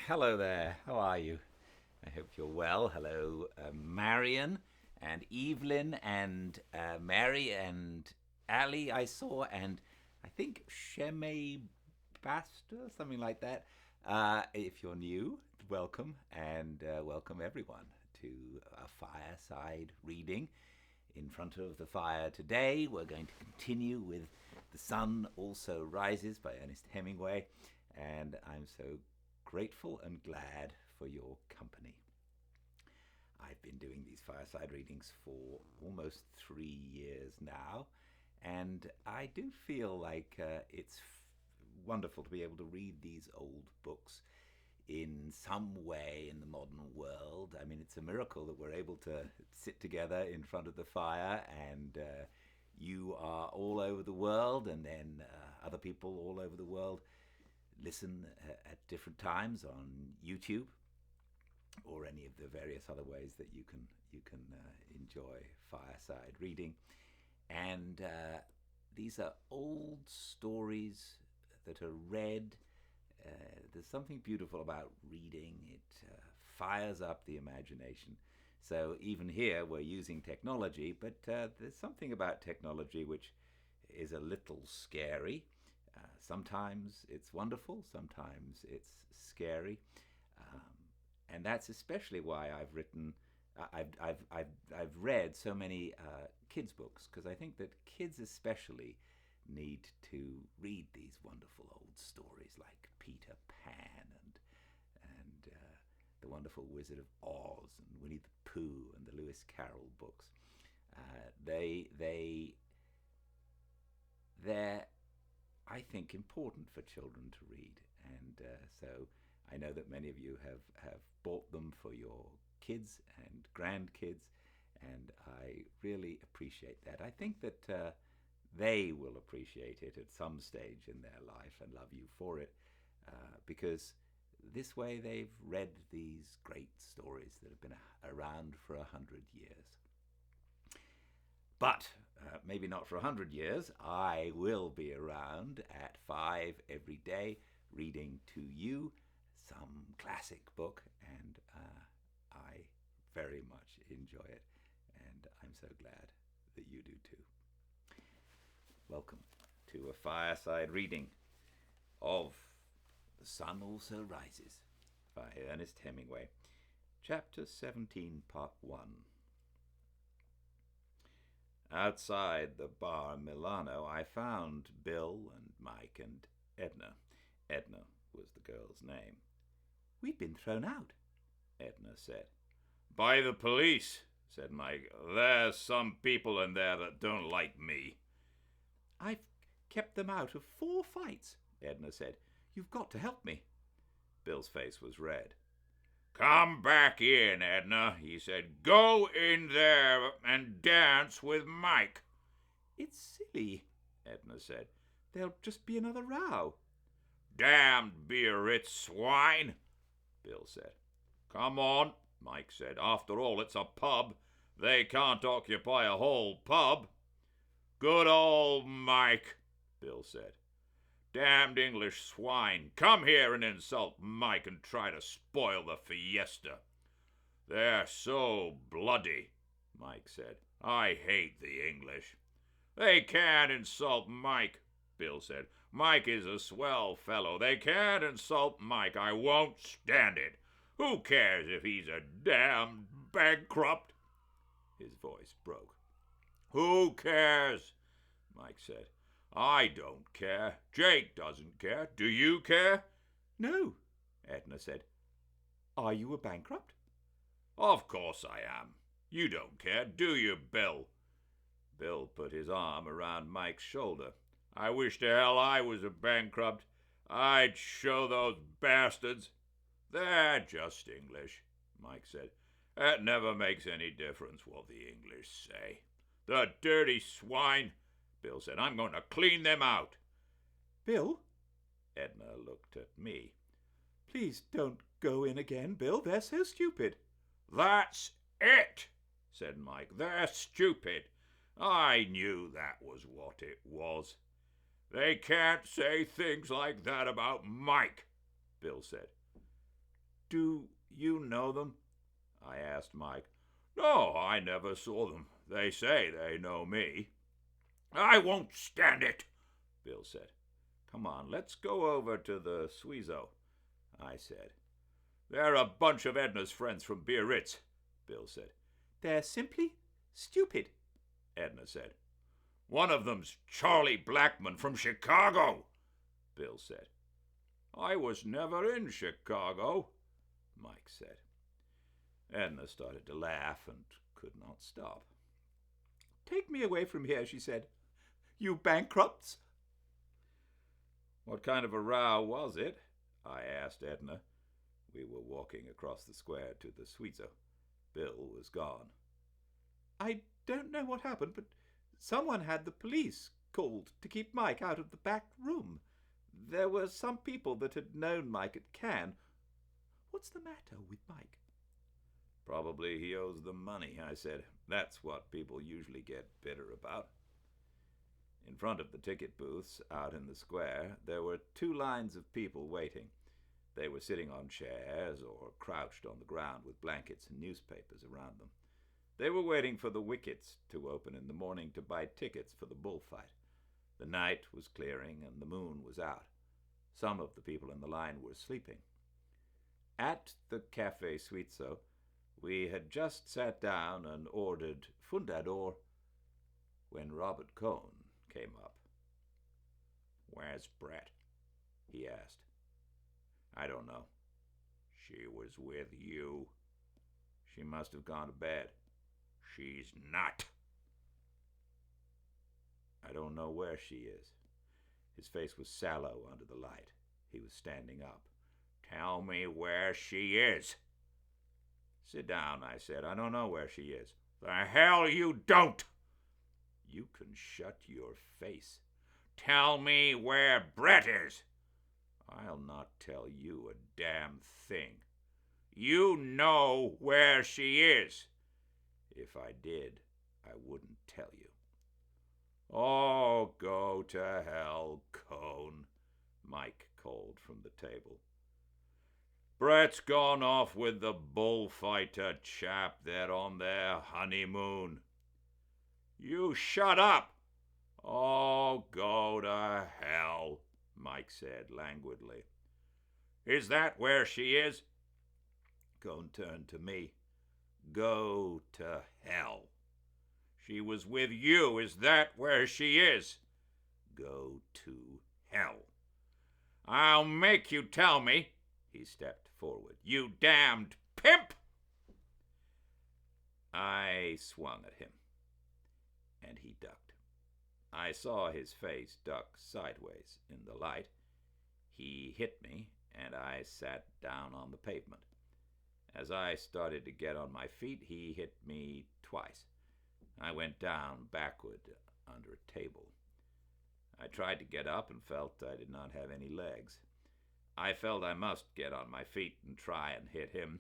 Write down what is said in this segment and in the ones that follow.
Hello there. How are you? I hope you're well. Hello, Marion and Evelyn and Mary and Ali, I saw, and I think Sheme Basta, something like that. If you're new, welcome, and welcome everyone to a fireside reading in front of the fire today. We're going to continue with The Sun Also Rises by Ernest Hemingway, and I'm so grateful and glad for your company. I've been doing these fireside readings for almost 3 years now, and I do feel like it's wonderful to be able to read these old books in some way in the modern world. I mean, it's a miracle that we're able to sit together in front of the fire, and you are all over the world, and then other people all over the world listen at different times on YouTube or any of the various other ways that you can enjoy fireside reading. And these are old stories that are read. There's something beautiful about reading. It fires up the imagination. So even here we're using technology, but there's something about technology which is a little scary. Sometimes it's wonderful, sometimes it's scary, and that's especially why I've read so many kids books, because I think that kids especially need to read these wonderful old stories like Peter Pan and the Wonderful Wizard of Oz and Winnie the Pooh and the Lewis Carroll books. They're, I think, important for children to read, and so I know that many of you have bought them for your kids and grandkids, and I really appreciate that. I think that they will appreciate it at some stage in their life and love you for it, because this way they've read these great stories that have been around for 100 years. But maybe not for 100 years. I will be around at 5 every day reading to you some classic book, and I very much enjoy it, and I'm so glad that you do too. Welcome to a fireside reading of The Sun Also Rises by Ernest Hemingway, Chapter 17, Part 1. Outside the bar Milano, I found Bill and Mike and Edna. Edna was the girl's name. "We've been thrown out," Edna said. "By the police," said Mike. "There's some people in there that don't like me." "I've kept them out of 4 fights," Edna said. "You've got to help me." Bill's face was red. "Come back in, Edna," he said. "Go in there and dance with Mike." "It's silly," Edna said. "There'll just be another row." "Damned Biarritz swine," Bill said. "Come on," Mike said. "After all, it's a pub. They can't occupy a whole pub." "Good old Mike," Bill said. "Damned English swine. Come here and insult Mike and try to spoil the fiesta." "They're so bloody," Mike said. "I hate the English." "They can't insult Mike," Bill said. "Mike is a swell fellow. They can't insult Mike. I won't stand it. Who cares if he's a damned bankrupt?" His voice broke. "Who cares?" Mike said. "I don't care. Jake doesn't care. Do you care?" "No," Edna said. "Are you a bankrupt?" "Of course I am. You don't care, do you, Bill?" Bill put his arm around Mike's shoulder. "I wish to hell I was a bankrupt. I'd show those bastards." "They're just English," Mike said. "It never makes any difference what the English say." "The dirty swine," Bill said. "I'm going to clean them out." "Bill?" Edna looked at me. "Please don't go in again, Bill. They're so stupid." "That's it," said Mike. "They're stupid. I knew that was what it was." "They can't say things like that about Mike," Bill said. Do you know them? I asked Mike. No, I never saw them. They say they know me. I won't stand it, Bill said. Come on, let's go over to the Suizo, I said. They're a bunch of Edna's friends from Biarritz, Bill said. They're simply stupid, Edna said. One of them's Charlie Blackman from Chicago, Bill said. I was never in Chicago, Mike said. Edna started to laugh and could not stop. Take me away from here, she said. You bankrupts. What kind of a row was it? I asked Edna. We were walking across the square to the Suizo. Bill was gone. I don't know what happened, but someone had the police called to keep Mike out of the back room. There were some people that had known Mike at Cannes. What's the matter with Mike? Probably he owes them money, I said. That's what people usually get bitter about. In front of the ticket booths out in the square, there were 2 lines of people waiting. They were sitting on chairs or crouched on the ground with blankets and newspapers around them. They were waiting for the wickets to open in the morning to buy tickets for the bullfight. The night was clearing and the moon was out. Some of the people in the line were sleeping. At the Café Suizo, we had just sat down and ordered Fundador when Robert Cohn came up. Where's Brett? He asked. I don't know. She was with you. She must have gone to bed. She's not. I don't know where she is. His face was sallow under the light. He was standing up. Tell me where she is. Sit down, I said. I don't know where she is. The hell you don't! You can shut your face. Tell me where Brett is. I'll not tell you a damn thing. You know where she is. If I did, I wouldn't tell you. Oh, go to hell, Cone, Mike called from the table. Brett's gone off with the bullfighter chap. They're on their honeymoon. You shut up. Oh, go to hell, Mike said languidly. Is that where she is? Cone turned to me. Go to hell. She was with you. Is that where she is? Go to hell. I'll make you tell me. He stepped forward. You damned pimp! I swung at him, and he ducked. I saw his face duck sideways in the light. He hit me, and I sat down on the pavement. As I started to get on my feet, he hit me twice. I went down backward under a table. I tried to get up and felt I did not have any legs. I felt I must get on my feet and try and hit him.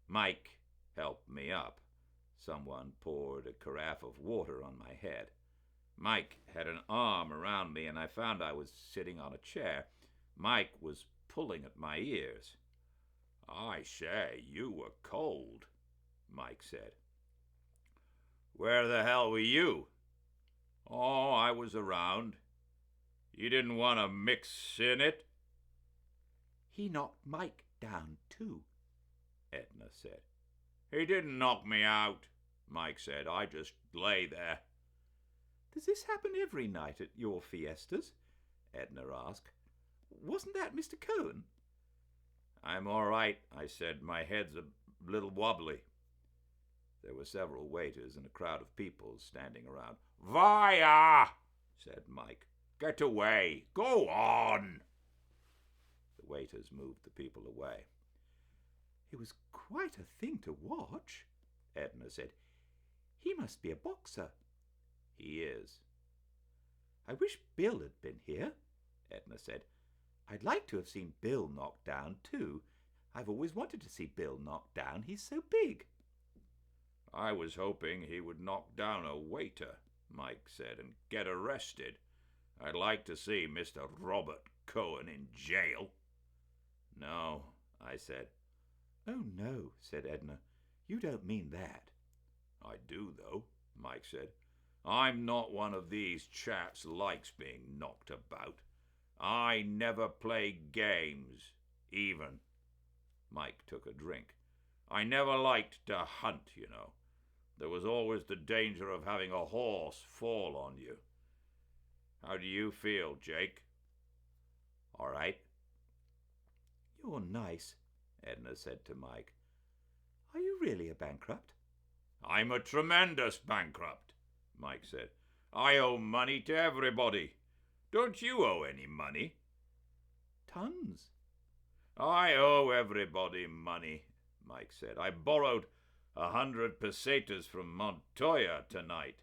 Mike helped me up. Someone poured a carafe of water on my head. Mike had an arm around me, and I found I was sitting on a chair. Mike was pulling at my ears. I say, you were cold, Mike said. Where the hell were you? Oh, I was around. You didn't want to mix in it? He knocked Mike down too, Edna said. He didn't knock me out, Mike said. I just lay there. Does this happen every night at your fiestas? Edna asked. Wasn't that Mr. Cohen? I'm all right, I said. My head's a little wobbly. There were several waiters and a crowd of people standing around. Vaya, said Mike. Get away. Go on. The waiters moved the people away. It was quite a thing to watch, Edna said. He must be a boxer. He is. I wish Bill had been here, Edna said. I'd like to have seen Bill knocked down too. I've always wanted to see Bill knocked down. He's so big. I was hoping he would knock down a waiter, Mike said, and get arrested. I'd like to see Mr. Robert Cohen in jail. No, I said. "Oh, no," said Edna. "You don't mean that." "I do, though," Mike said. "I'm not one of these chaps likes being knocked about. I never play games, even." Mike took a drink. "I never liked to hunt, you know. There was always the danger of having a horse fall on you. How do you feel, Jake?" "All right." "You're nice," Edna said to Mike. "Are you really a bankrupt?" "I'm a tremendous bankrupt," Mike said. "I owe money to everybody. Don't you owe any money?" "Tons." "I owe everybody money," Mike said. "I borrowed 100 pesetas from Montoya tonight."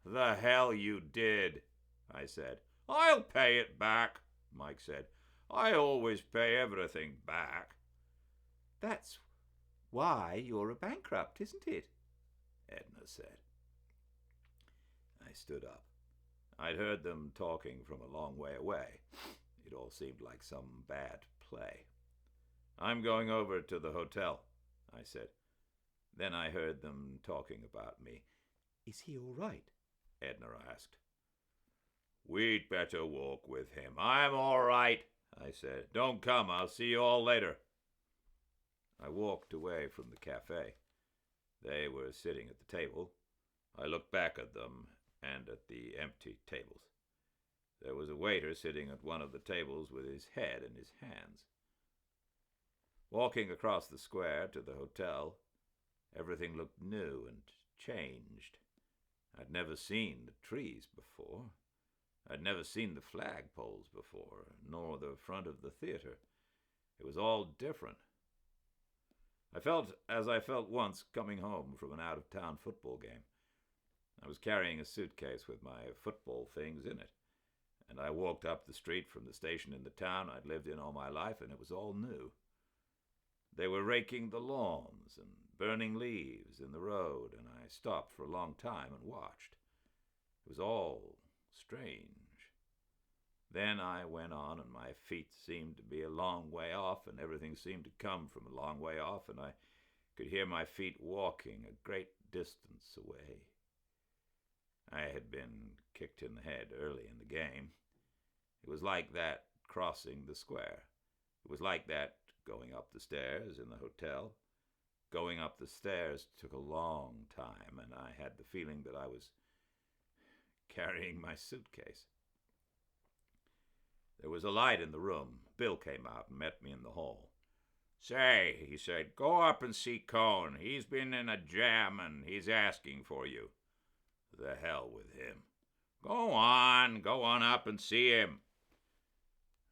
"The hell you did," I said. "I'll pay it back," Mike said. "I always pay everything back." "That's why you're a bankrupt, isn't it?" Edna said. I stood up. I'd heard them talking from a long way away. It all seemed like some bad play. "I'm going over to the hotel," I said. Then I heard them talking about me. "Is he all right?" Edna asked. "We'd better walk with him." "I'm all right," I said. "Don't come. I'll see you all later." I walked away from the cafe. They were sitting at the table. I looked back at them and at the empty tables. There was a waiter sitting at one of the tables with his head in his hands. Walking across the square to the hotel, everything looked new and changed. I'd never seen the trees before. I'd never seen the flagpoles before, nor the front of the theater. It was all different. I felt as I felt once coming home from an out-of-town football game. I was carrying a suitcase with my football things in it, and I walked up the street from the station in the town I'd lived in all my life, and it was all new. They were raking the lawns and burning leaves in the road, and I stopped for a long time and watched. It was all strange. Then I went on, and my feet seemed to be a long way off, and everything seemed to come from a long way off, and I could hear my feet walking a great distance away. I had been kicked in the head early in the game. It was like that crossing the square. It was like that going up the stairs in the hotel. Going up the stairs took a long time, and I had the feeling that I was carrying my suitcase. There was a light in the room. Bill came out and met me in the hall. "Say," he said, "go up and see Cone. He's been in a jam, and he's asking for you." "The hell with him." Go on up and see him."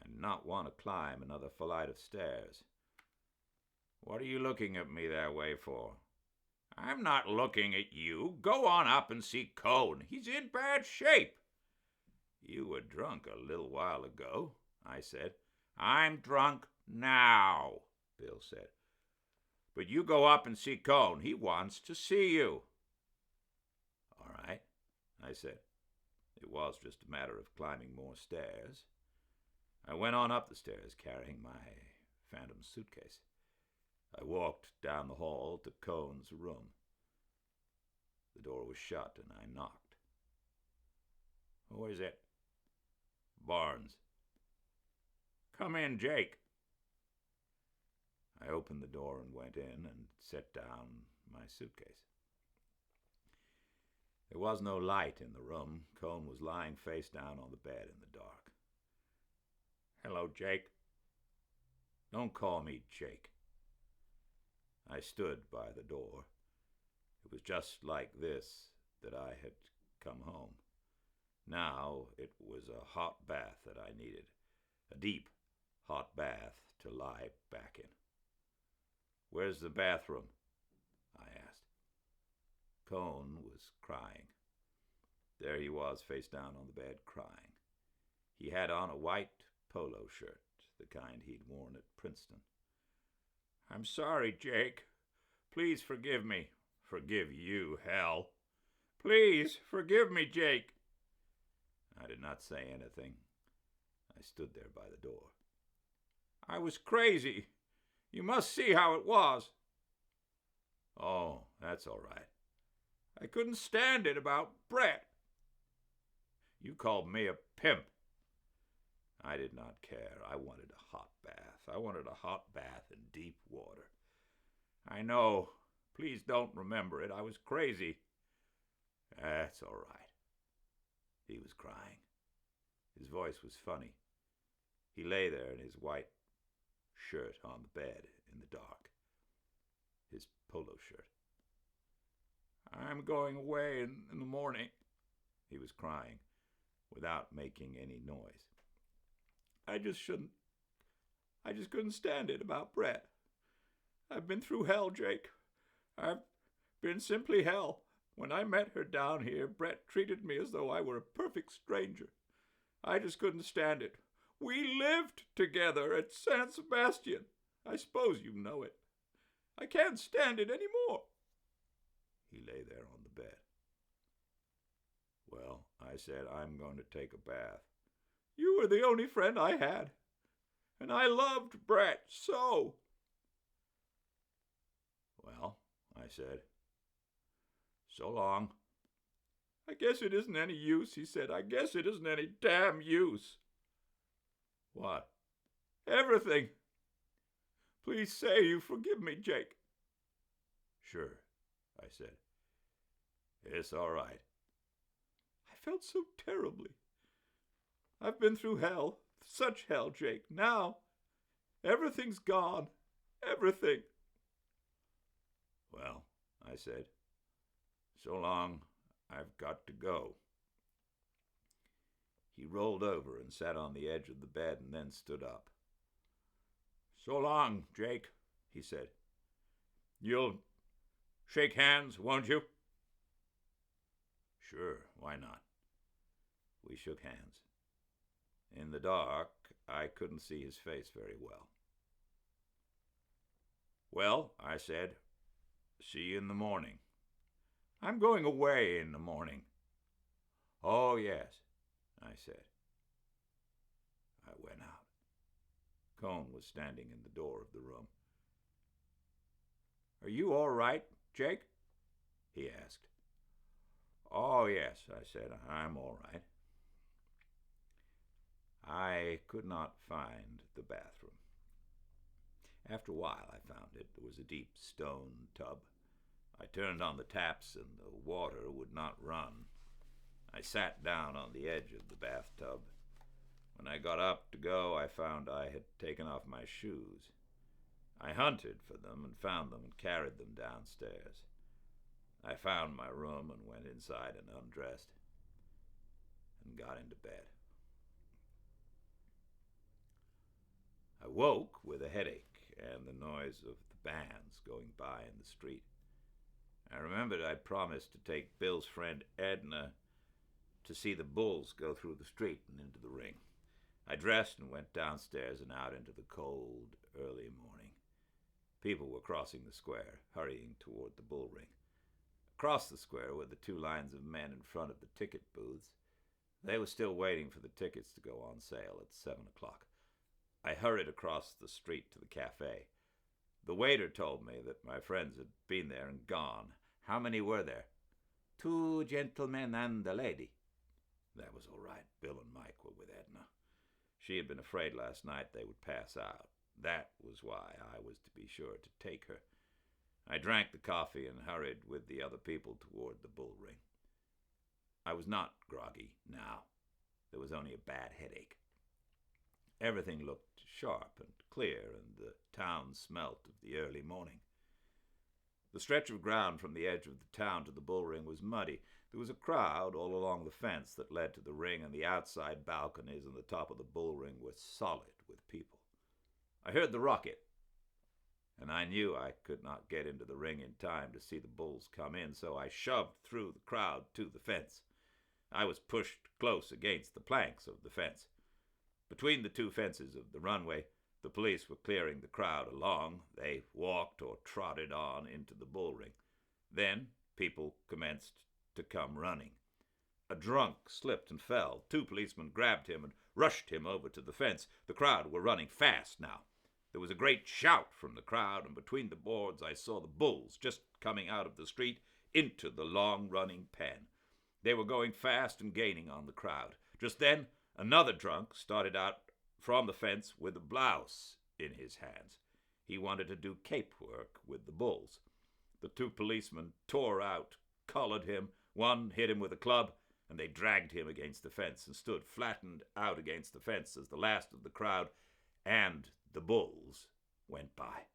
I did not want to climb another flight of stairs. "What are you looking at me that way for?" "I'm not looking at you. Go on up and see Cone. He's in bad shape." "You were drunk a little while ago," I said. "I'm drunk now," Bill said. "But you go up and see Cone. He wants to see you." "All right," I said. It was just a matter of climbing more stairs. I went on up the stairs carrying my phantom suitcase. I walked down the hall to Cone's room. The door was shut, and I knocked. "Who is it?" "Barnes." "Come in, Jake." I opened the door and went in and set down my suitcase. There was no light in the room. Cone was lying face down on the bed in the dark. "Hello, Jake." "Don't call me Jake." I stood by the door. It was just like this that I had come home. Now it was a hot bath that I needed, a deep, hot bath to lie back in. "Where's the bathroom?" I asked. Cone was crying. There he was, face down on the bed, crying. He had on a white polo shirt, the kind he'd worn at Princeton. "I'm sorry, Jake. Please forgive me." "Forgive you, hell. Please forgive me, Jake." I did not say anything. I stood there by the door. "I was crazy. You must see how it was." "Oh, that's all right. I couldn't stand it about Brett." "You called me a pimp." I did not care. I wanted a hot bath. I wanted a hot bath in deep water. "I know. Please don't remember it. I was crazy." "That's all right." He was crying. His voice was funny. He lay there in his white shirt on the bed in the dark. His polo shirt. "I'm going away in the morning." He was crying without making any noise. I just couldn't stand it about Brett. I've been through hell, Jake. I've been simply hell. When I met her down here, Brett treated me as though I were a perfect stranger. I just couldn't stand it. We lived together at San Sebastian. I suppose you know it. I can't stand it any more." He lay there on the bed. "Well," I said, "I'm going to take a bath." "You were the only friend I had. And I loved Brett so." "Well," I said, "so long." "I guess it isn't any use," he said. "I guess it isn't any damn use." "What?" "Everything. Please say you forgive me, Jake." "Sure," I said. "It's all right." I felt so terribly. I've been through hell, such hell, Jake. Now, everything's gone. Everything. "Well," I said, "so long. I've got to go." He rolled over and sat on the edge of the bed and then stood up. "So long, Jake," he said. "You'll shake hands, won't you?" "Sure, why not?" We shook hands. In the dark, I couldn't see his face very well. "Well," I said, "see you in the morning." "I'm going away in the morning." "Oh, yes," I said. I went out. Cone was standing in the door of the room. "Are you all right, Jake?" he asked. "Oh, yes," I said, "I'm all right." I could not find the bathroom. After a while I found it. There was a deep stone tub. I turned on the taps and the water would not run. I sat down on the edge of the bathtub. When I got up to go, I found I had taken off my shoes. I hunted for them and found them and carried them downstairs. I found my room and went inside and undressed and got into bed. I woke with a headache and the noise of the bands going by in the street. I remembered I'd promised to take Bill's friend Edna to see the bulls go through the street and into the ring. I dressed and went downstairs and out into the cold, early morning. People were crossing the square, hurrying toward the bull ring. Across the square were the two lines of men in front of the ticket booths. They were still waiting for the tickets to go on sale at 7 o'clock. I hurried across the street to the cafe. The waiter told me that my friends had been there and gone. How many were there? 2 gentlemen and a lady. That was all right. Bill and Mike were with Edna. She had been afraid last night they would pass out. That was why I was to be sure to take her. I drank the coffee and hurried with the other people toward the bull ring. I was not groggy now. There was only a bad headache. Everything looked sharp and clear, and the town smelt of the early morning. The stretch of ground from the edge of the town to the bull ring was muddy. There was a crowd all along the fence that led to the ring, and the outside balconies and the top of the bull ring were solid with people. I heard the rocket, and I knew I could not get into the ring in time to see the bulls come in, so I shoved through the crowd to the fence. I was pushed close against the planks of the fence. Between the two fences of the runway, the police were clearing the crowd along. They walked or trotted on into the bull ring. Then people commenced to come running. A drunk slipped and fell. 2 policemen grabbed him and rushed him over to the fence. The crowd were running fast now. There was a great shout from the crowd, and between the boards I saw the bulls just coming out of the street into the long-running pen. They were going fast and gaining on the crowd. Just then, another drunk started out from the fence with a blouse in his hands. He wanted to do cape work with the bulls. The two policemen tore out, collared him. One hit him with a club, and they dragged him against the fence and stood flattened out against the fence as the last of the crowd and the bulls went by.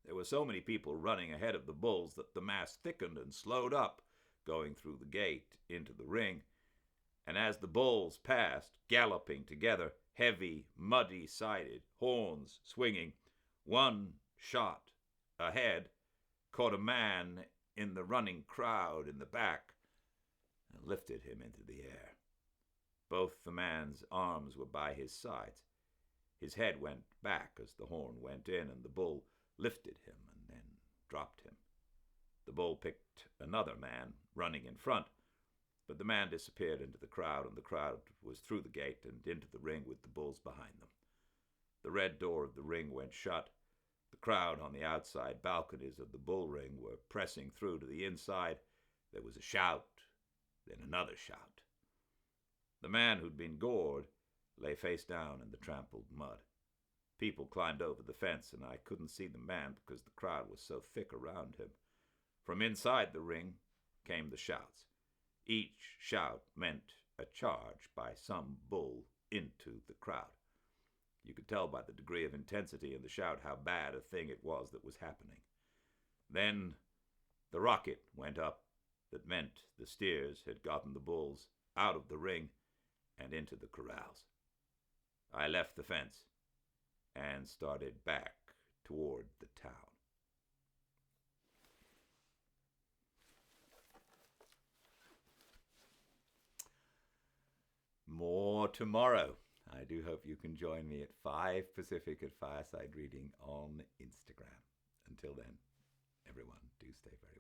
There were so many people running ahead of the bulls that the mass thickened and slowed up, going through the gate into the ring. And as the bulls passed, galloping together, heavy, muddy-sided, horns swinging, one shot ahead caught a man in the running crowd in the back and lifted him into the air. Both the man's arms were by his sides. His head went back as the horn went in, and the bull lifted him and then dropped him. The bull picked another man running in front, but the man disappeared into the crowd, and the crowd was through the gate and into the ring with the bulls behind them. The red door of the ring went shut. The crowd on the outside balconies of the bull ring were pressing through to the inside. There was a shout, then another shout. The man who'd been gored lay face down in the trampled mud. People climbed over the fence, and I couldn't see the man because the crowd was so thick around him. From inside the ring came the shouts. Each shout meant a charge by some bull into the crowd. You could tell by the degree of intensity in the shout how bad a thing it was that was happening. Then the rocket went up that meant the steers had gotten the bulls out of the ring and into the corrals. I left the fence and started back toward the town. More tomorrow. I do hope you can join me at 5 Pacific at Fireside Reading on Instagram. Until then, everyone, do stay very